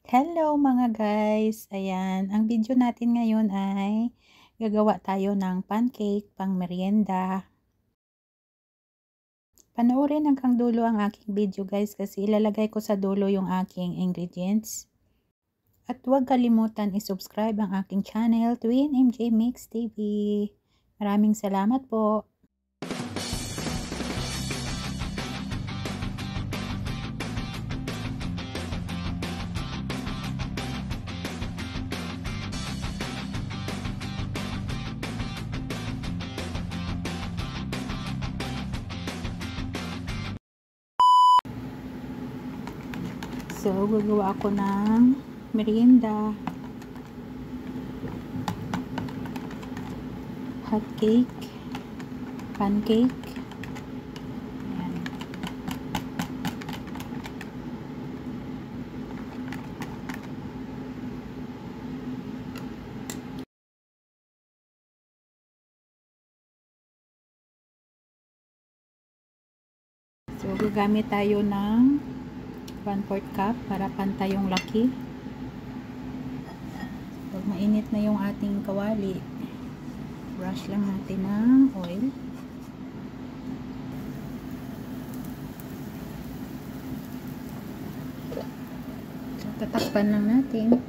Hello mga guys! Ayan, ang video natin ngayon ay gagawa tayo ng pancake pang merienda. Panoorin hanggang dulo ang aking video guys kasi ilalagay ko sa dulo yung aking ingredients. At huwag kalimutan i-subscribe ang aking channel, Twin MJ Mix TV. Maraming salamat po! So, gagawa ako ng merienda. Hot cake, pancake. Ayan. So, gagamit tayo ng 1/4 cup para pantay yung laki. Pag mainit na yung ating kawali, brush lang natin ng oil. So, tatakpan lang natin.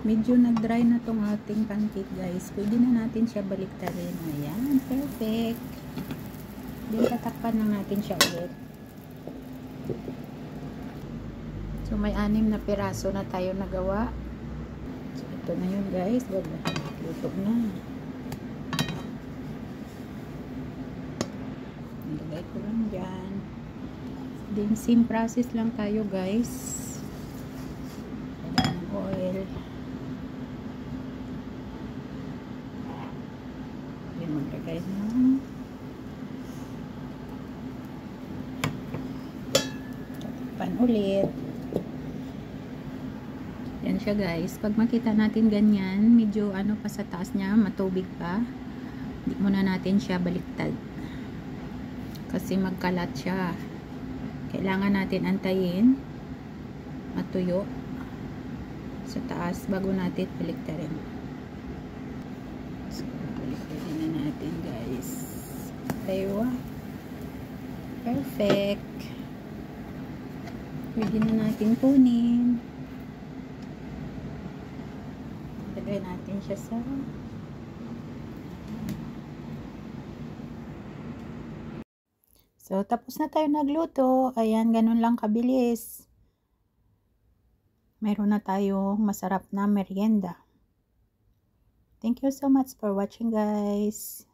Medyo nag-dry na tong ating pancake guys. Pwede na natin siya baliktarin. Ayan, perfect. Then tatakpan lang natin siya ulit. So may 6 na piraso na tayo nagawa. So ito na yun guys. Luto na. Nilagay ko lang dyan. Then same process lang tayo guys. Lagyan ng oil. Then maglagay ng pan ulit. Yan siya guys. Pag makita natin ganyan, medyo ano pa sa taas niya, matubig pa. Hindi muna natin siya baliktad. Kasi magkalat siya. Kailangan natin antayin matuyo sa taas bago natin baliktarin. So, baliktarin na natin guys. Tayo. Perfect. Pwede na natin kunin. Lagay natin siya sa So, tapos na tayo nagluto. Ayan, ganun lang kabilis. Mayroon na tayong masarap na merienda. Thank you so much for watching guys.